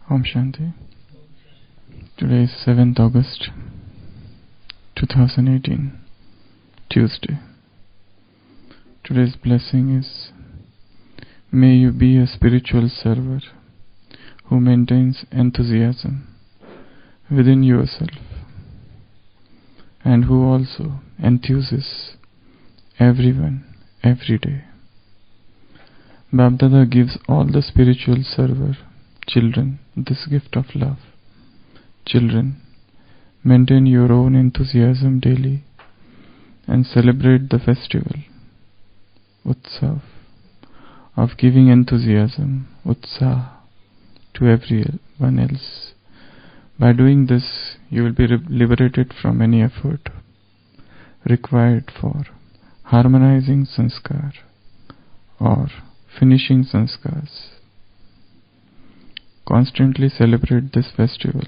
Om Shanti. Today is 7th August 2018, Tuesday. Today's blessing is, may you be a spiritual server who maintains enthusiasm within yourself and who also enthuses everyone every day. Bapdada gives all the spiritual server children this gift of love. Children, maintain your own enthusiasm daily and celebrate the festival, Utsav, of giving enthusiasm, Utsah, to everyone else. By doing this, you will be liberated from any effort required for harmonizing sanskar or finishing sanskars. Constantly celebrate this festival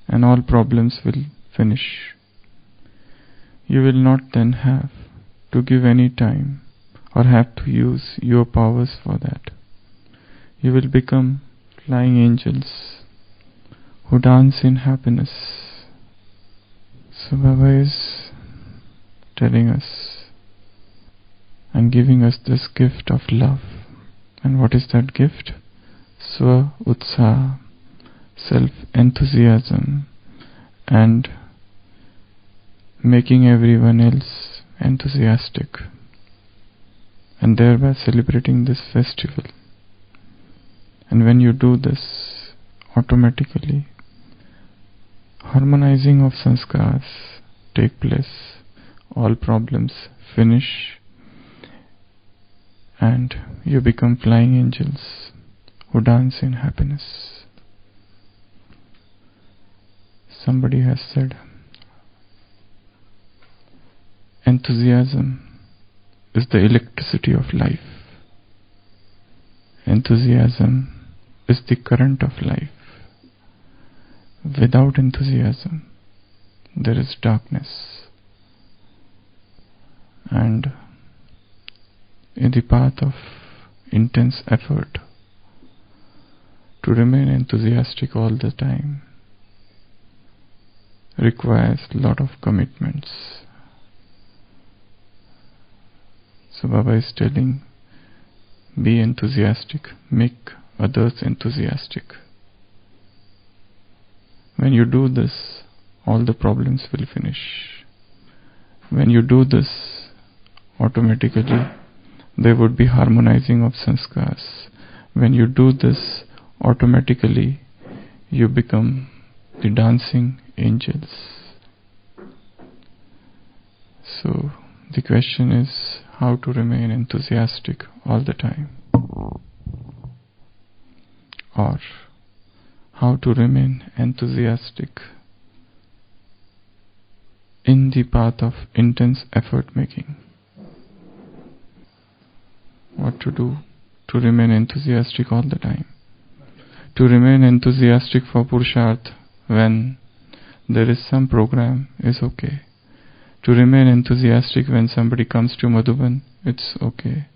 and all problems will finish. You will not then have to give any time or have to use your powers for that. You will become flying angels who dance in happiness. So Baba is telling us and giving us this gift of love. And what is that gift? Swa Utsaha, self-enthusiasm, and making everyone else enthusiastic, and thereby celebrating this festival. And when you do this, automatically harmonizing of sanskars take place, all problems finish, and you become flying angels who dance in happiness. Somebody has said, enthusiasm is the electricity of life. Enthusiasm is the current of life. Without enthusiasm, there is darkness. And in the path of intense effort, to remain enthusiastic all the time requires a lot of commitments. So Baba is telling, be enthusiastic, make others enthusiastic. When you do this, all the problems will finish. When you do this, automatically there would be harmonizing of sanskars. When you do this, automatically you become the dancing angels. So the question is how to remain enthusiastic all the time, or how to remain enthusiastic in the path of intense effort making. What to do to remain enthusiastic all the time? To remain enthusiastic for Purusharth when there is some program is okay. To remain enthusiastic when somebody comes to Madhuban, it's okay.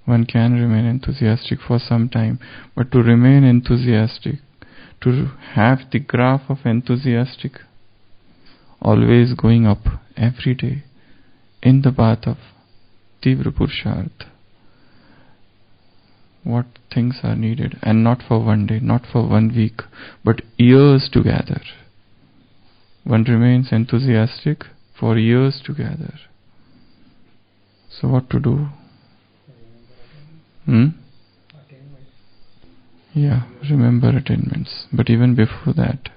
One can remain enthusiastic for some time. But to remain enthusiastic, to have the graph of enthusiastic always going up every day in the path of Tivra Purusharth, what things are needed, and not for one day, not for 1 week, but years together. One remains enthusiastic for years together. So what to do? Yeah, remember attainments. But even before that,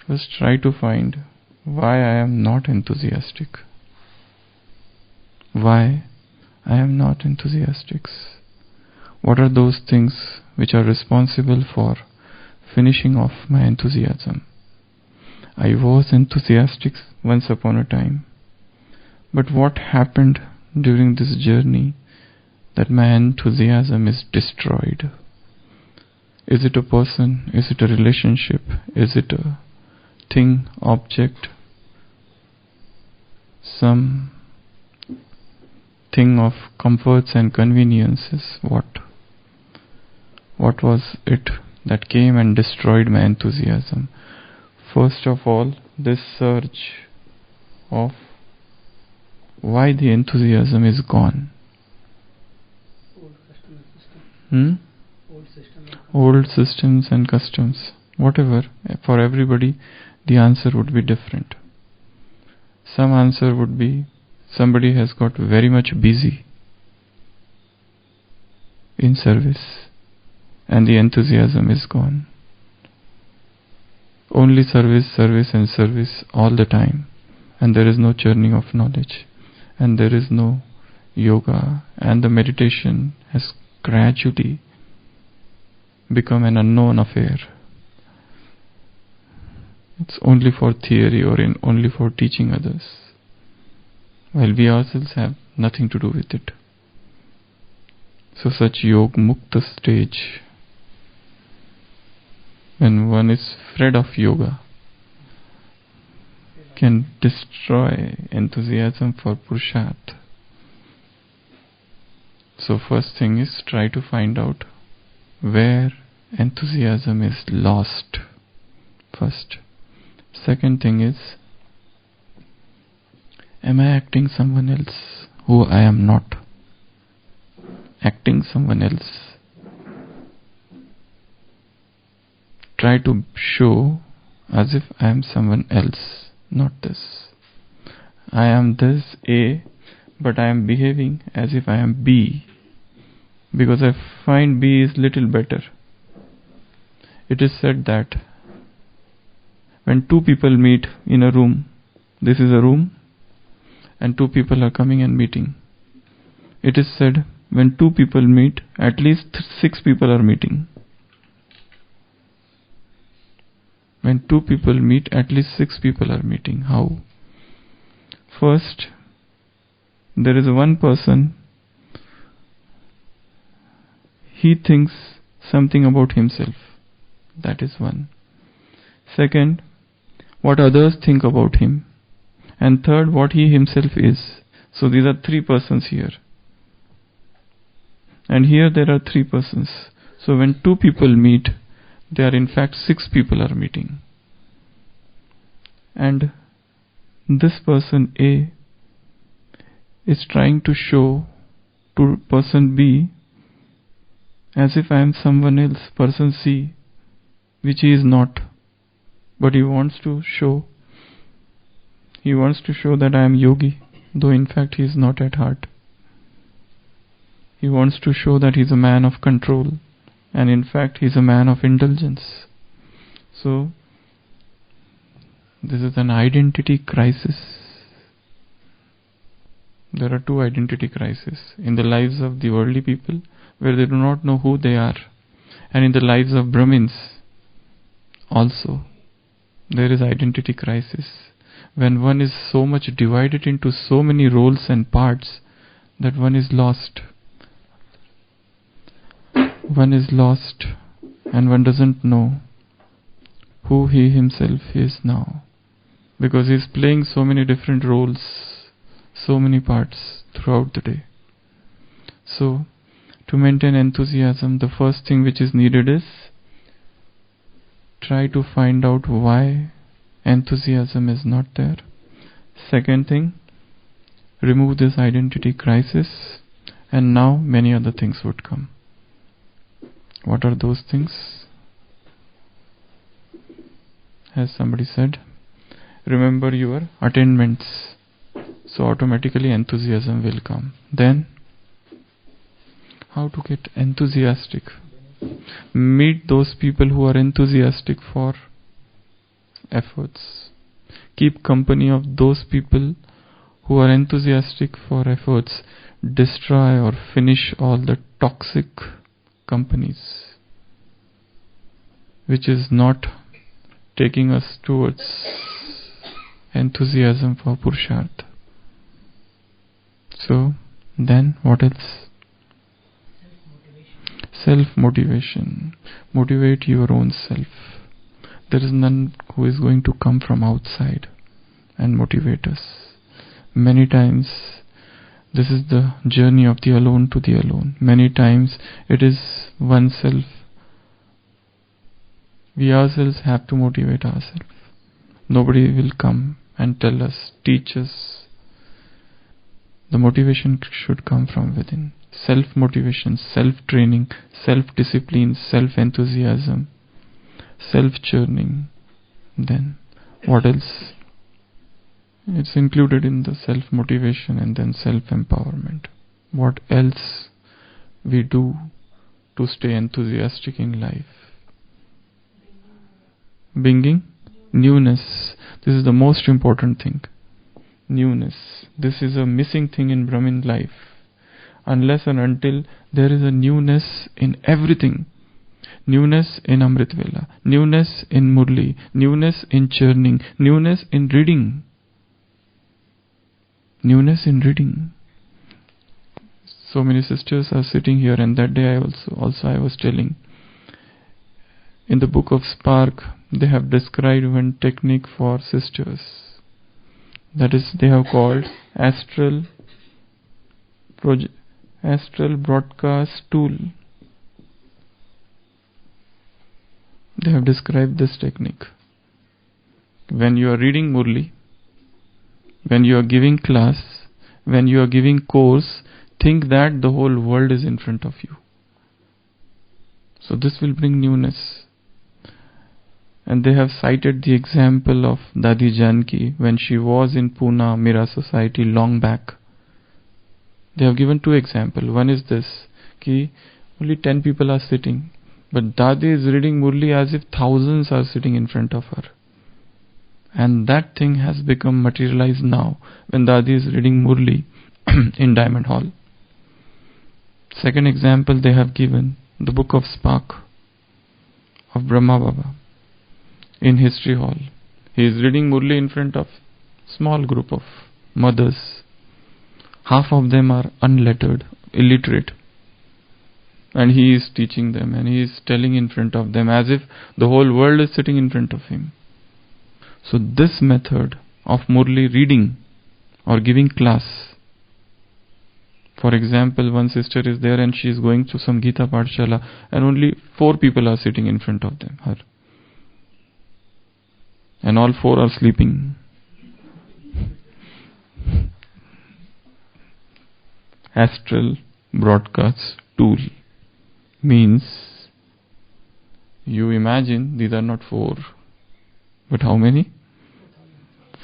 first try to find why I am not enthusiastic. Why I am not enthusiastic? What are those things which are responsible for finishing off my enthusiasm? I was enthusiastic once upon a time, but what happened during this journey that my enthusiasm is destroyed? Is it a person? Is it a relationship? Is it a thing, object? Some thing of comforts and conveniences? What was it that came and destroyed my enthusiasm. First of all, this surge of why the enthusiasm is gone. Old systems and customs. Whatever, for everybody, the answer would be different. Some answer would be somebody has got very much busy in service and the enthusiasm is gone. Only service, service and service all the time, and there is no churning of knowledge, and there is no yoga, and the meditation has gradually become an unknown affair. It's only for theory or only for teaching others, while we ourselves have nothing to do with it. So such Yog Mukta stage, when one is afraid of yoga, can destroy enthusiasm for Purusharth. So first thing is try to find out where enthusiasm is lost first. Second thing is, am I acting someone else who I am not? Acting someone else. Try to show as if I am someone else, not this. I am this A, but I am behaving as if I am B, because I find B is little better. It is said that when two people meet in a room, this is a room, and two people are coming and meeting. It is said when two people meet, at least 6 people are meeting. When two people meet, at least 6 people are meeting. How? First, there is one person, he thinks something about himself. That is one. Second, what others think about him. And third, what he himself is. So these are 3 persons here. And here there are 3 persons. So when 2 people meet, there are in fact 6 people are meeting. And this person A is trying to show to person B as if I am someone else, person C, which he is not. But he wants to show that I am yogi, though in fact he is not at heart. He wants to show that he is a man of control, and in fact he is a man of indulgence. So this is an identity crisis. There are 2 identity crises in the lives of the worldly people, where they do not know who they are, and in the lives of Brahmins also. There is identity crisis when one is so much divided into so many roles and parts that one is lost. One is lost and one doesn't know who he himself is now, because he is playing so many different roles, so many parts throughout the day. So to maintain enthusiasm, the first thing which is needed is try to find out why enthusiasm is not there. Second thing, remove this identity crisis, and now many other things would come. What are those things? As somebody said, remember your attainments, so automatically enthusiasm will come. Then, how to get enthusiastic? Meet those people who are enthusiastic for efforts. Keep company of those people who are enthusiastic for efforts. Destroy or finish all the toxic companies which is not taking us towards enthusiasm for Purusharth. So then what else? Self-motivation. Motivate your own self. There is none who is going to come from outside and motivate us. Many times this is the journey of the alone to the alone. Many times it is oneself We ourselves have to motivate ourselves. Nobody will come and tell us, teach us. The motivation should come from within. Self-motivation, self-training, self-discipline, self-enthusiasm, self-churning. Then, what else? It's included in the self-motivation and then self-empowerment. What else we do to stay enthusiastic in life? Bringing newness. This is the most important thing. Newness. This is a missing thing in Brahmin life. Unless and until there is a newness in everything. Newness in Amrit Vela. Newness in Murli. Newness in churning. Newness in reading. Newness in reading. So many sisters are sitting here, and that day I was telling. In the book of Spark, they have described one technique for sisters. That is, they have called astral broadcast tool. They have described this technique. When you are reading Murli, when you are giving class, when you are giving course, think that the whole world is in front of you. So this will bring newness. And they have cited the example of Dadi Janki when she was in Pune Mira Society long back. They have given two examples. One is this, ki only 10 people are sitting, but Dadi is reading Murli as if thousands are sitting in front of her. And that thing has become materialized now when Dadi is reading Murli in Diamond Hall. Second example they have given, the book of Spark of Brahma Baba in History Hall. He is reading Murli in front of small group of mothers. Half of them are unlettered, illiterate. And he is teaching them and he is telling in front of them as if the whole world is sitting in front of him. So this method of Murli reading or giving class. For example, one sister is there and she is going to some Gita Pathshala and only 4 people are sitting in front of her. And all 4 are sleeping. Astral broadcast tool means you imagine these are not 4, but how many?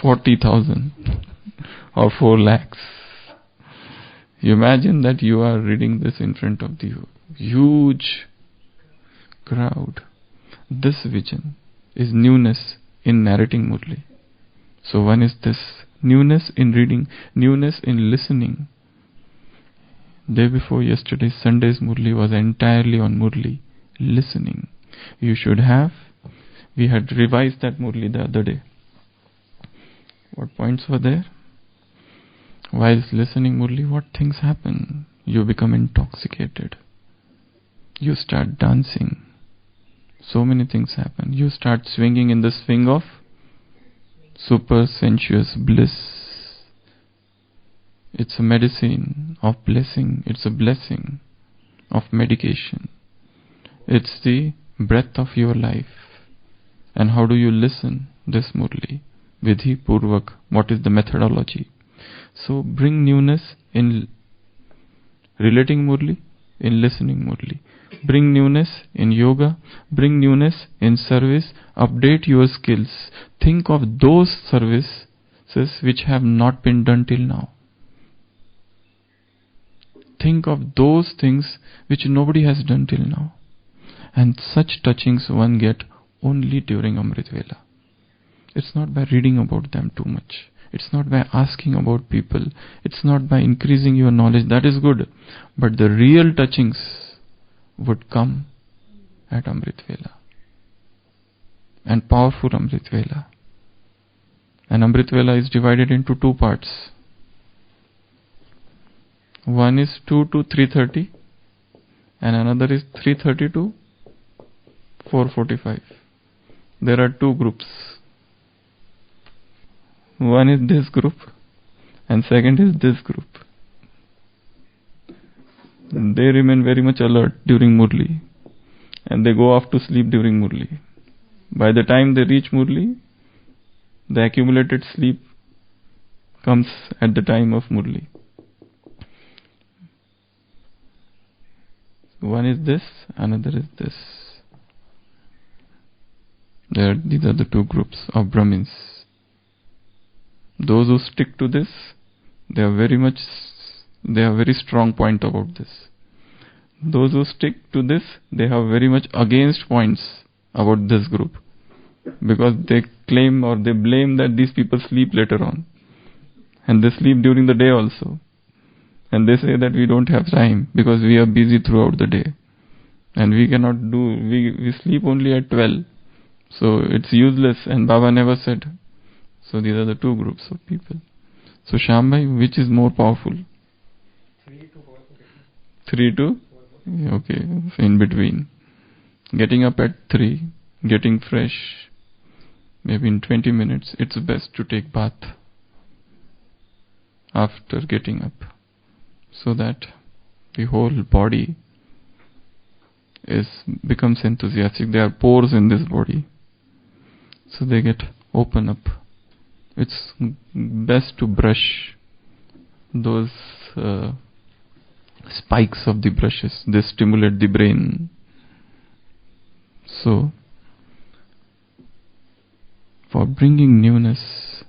40,000 or 4 lakhs. You imagine that you are reading this in front of the huge crowd. This vision is newness in narrating Murli. So one is this, newness in reading, newness in listening. Day before yesterday, Sunday's Murli was entirely on Murli, listening. You should have, we had revised that Murli the other day. What points were there? Whilst listening Murli, what things happen? You become intoxicated. You start dancing. So many things happen. You start swinging in the swing of super sensuous bliss. It's a medicine of blessing. It's a blessing of medication. It's the breath of your life. And how do you listen this Murli? Vidhi Purvak. What is the methodology? So bring newness in relating Murli, in listening Murli. Bring newness in yoga. Bring newness in service. Update your skills. Think of those services which have not been done till now. Think of those things which nobody has done till now. And such touchings one get only during Amrit Vela. It's not by reading about them too much. It's not by asking about people. It's not by increasing your knowledge. That is good. But the real touchings would come at Amrit Vela. And powerful Amrit Vela. And Amrit Vela is divided into 2 parts. One is 2 to 3:30 and another is 3:30 to 4:45. There are 2 groups. One is this group and second is this group. They remain very much alert during Murli and they go off to sleep during Murli. By the time they reach Murli, the accumulated sleep comes at the time of Murli. One is this, another is this. These are the two groups of Brahmins. Those who stick to this, they have very strong point about this. Those who stick to this, they have very much against points about this group, because they claim or they blame that these people sleep later on, and they sleep during the day also, and they say that we don't have time because we are busy throughout the day, and we cannot do, we sleep only at 12, so it's useless, and Baba never said. So these are the two groups of people. So Shambhai, which is more powerful? 3 to? Okay, so in between. Getting up at 3, getting fresh, maybe in 20 minutes, it's best to take bath after getting up, so that the whole body becomes enthusiastic. There are pores in this body, so they get open up. It's best to brush those spikes of the brushes. They stimulate the brain. So, for bringing newness,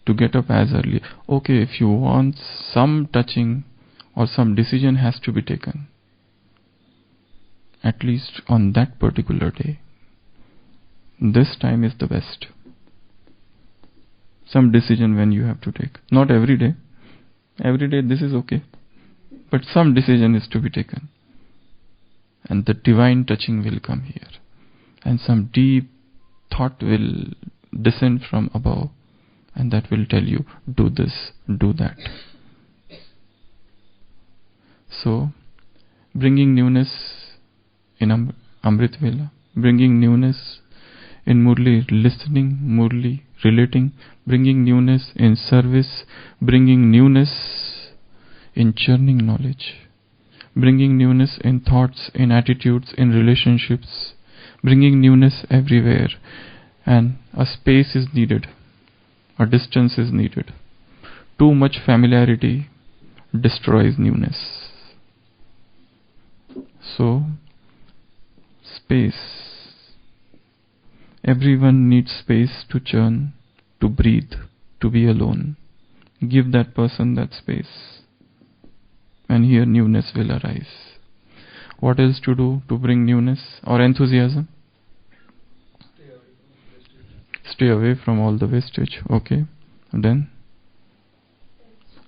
to get up as early. Okay, if you want some touching or some decision has to be taken, at least on that particular day, this time is the best. Some decision when you have to take. Not every day. Every day this is okay. But some decision is to be taken. And the divine touching will come here. And some deep thought will descend from above. And that will tell you, do this, do that. So, bringing newness in Amrit Vela, bringing newness in Murli, listening, Murli, relating, bringing newness in service, bringing newness in churning knowledge, bringing newness in thoughts, in attitudes, in relationships, bringing newness everywhere. And a space is needed, a distance is needed. Too much familiarity destroys newness. So, space. Everyone needs space to churn, to breathe, to be alone. Give that person that space, and here newness will arise. What else to do to bring newness or enthusiasm? Stay away from all the wastage. Okay. And then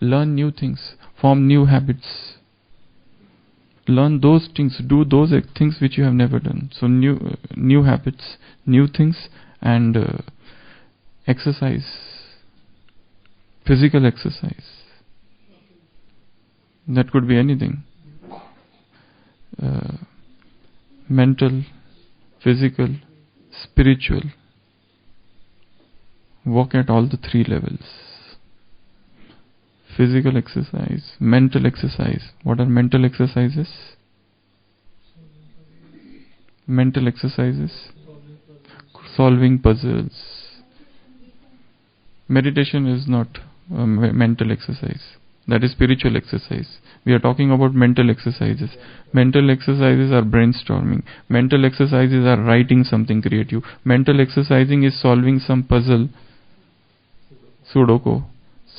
learn new things, form new habits. Learn those things, do those things which you have never done. So new habits, new things, and exercise, physical exercise. That could be anything. Mental, physical, spiritual. Work at all the 3 levels. Physical exercise, mental exercise. What are mental exercises? Mental exercises. Solving puzzles. Meditation is not a mental exercise. That is spiritual exercise. We are talking about mental exercises. Mental exercises are brainstorming. Mental exercises are writing something creative. Mental exercising is solving some puzzle, Sudoku.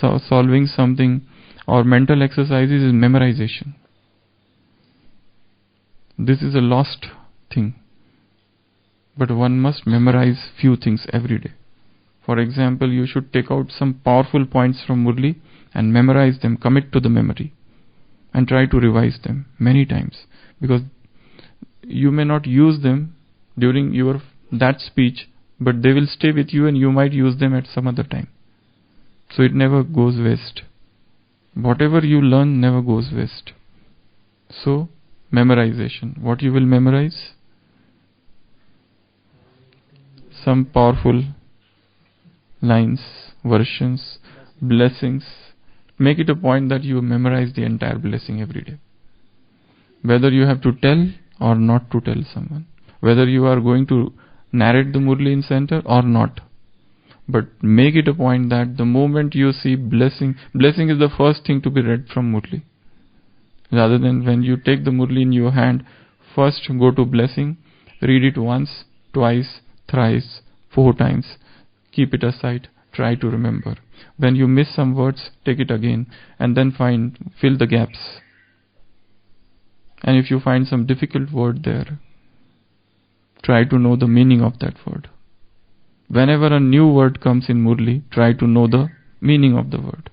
Solving something, or mental exercises is memorization. This is a lost thing. But one must memorize few things every day. For example, you should take out some powerful points from Murli and memorize them, commit to the memory, and try to revise them many times. Because you may not use them during that speech, but they will stay with you and you might use them at some other time. So it never goes waste. Whatever you learn never goes waste. So, memorization. What you will memorize? Some powerful lines, versions, blessings. Make it a point that you memorize the entire blessing every day. Whether you have to tell or not to tell someone. Whether you are going to narrate the Murli in center or not. But make it a point that the moment you see blessing is the first thing to be read from Murli. Rather than when you take the Murli in your hand, first go to blessing, read it once, twice, thrice, 4 times, keep it aside, try to remember. When you miss some words, take it again, and then fill the gaps. And if you find some difficult word there, try to know the meaning of that word. Whenever a new word comes in Murli, try to know the meaning of the word.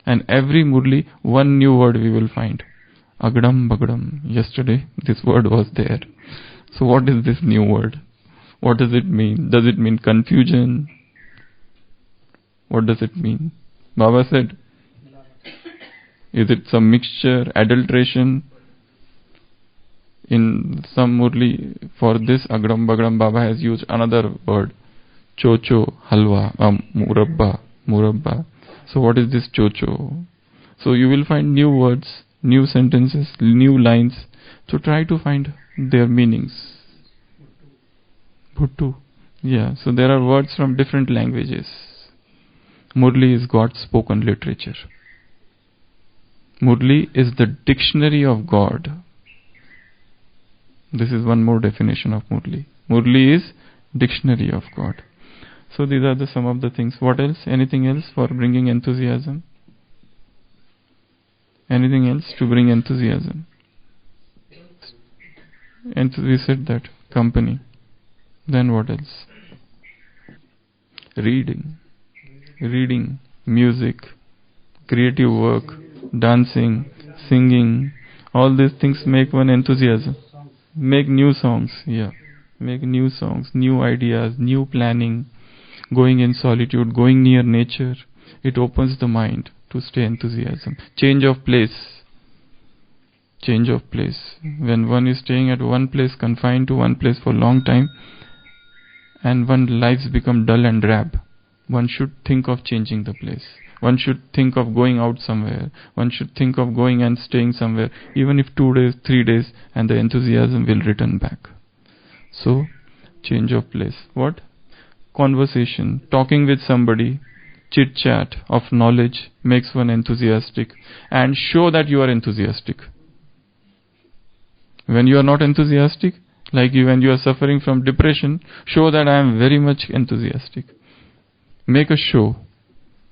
And every Murli, one new word we will find. Agadam Bagadam. Yesterday, this word was there. So what is this new word? What does it mean? Does it mean confusion? What does it mean? Baba said, is it some mixture, adulteration? In some Murli, for this Agadam Bagadam, Baba has used another word. Chocho, halwa, murabba. So what is this chocho? So you will find new words, new sentences, new lines. So try to find their meanings. Bhuttu. Yeah, so there are words from different languages. Murli is God's spoken literature. Murli is the dictionary of God. This is one more definition of Murli. Murli is dictionary of God. So these are some of the things. What else? Anything else for bringing enthusiasm? Anything else to bring enthusiasm? And we said that. Company. Then what else? Reading, music, creative work, dancing, singing. All these things make one enthusiasm. Make new songs. Yeah. Make new songs, new ideas, new planning. Going in solitude, going near nature, it opens the mind to stay enthusiasm. Change of place. When one is staying at one place, confined to one place for a long time, and one's lives become dull and drab, one should think of changing the place. One should think of going out somewhere. One should think of going and staying somewhere, even if 2 days, 3 days, and the enthusiasm will return back. So, change of place. What? Conversation, talking with somebody, chit-chat of knowledge makes one enthusiastic, and show that you are enthusiastic. When you are not enthusiastic, like when you are suffering from depression, show that I am very much enthusiastic. Make a show.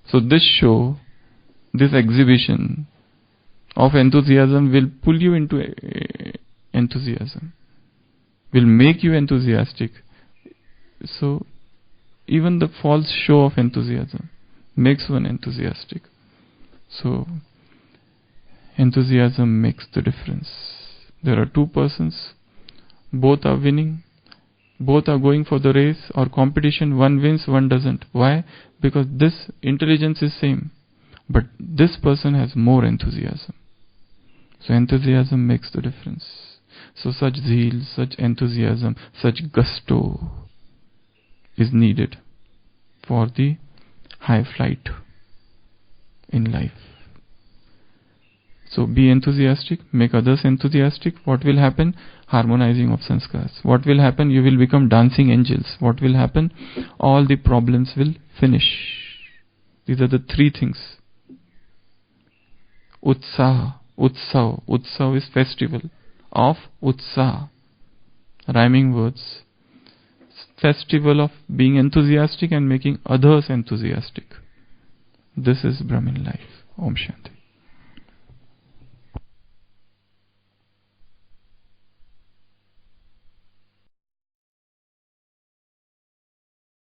So this show, this exhibition of enthusiasm will pull you into enthusiasm, will make you enthusiastic. So even the false show of enthusiasm makes one enthusiastic. So enthusiasm makes the difference. There are 2 persons, both are winning, both are going for the race or competition. One wins, one doesn't. Why? Because this intelligence is same, but this person has more enthusiasm. So enthusiasm makes the difference. So such zeal, such enthusiasm, such gusto is needed for the high flight in life. So be enthusiastic, make others enthusiastic. What will happen? Harmonizing of sanskars. What will happen? You will become dancing angels. What will happen? All the problems will finish. These are the 3 things. Utsaha, Utsav. Utsav is festival of Utsaha. Rhyming words. Festival of being enthusiastic and making others enthusiastic. This is Brahmin life. Om Shanti.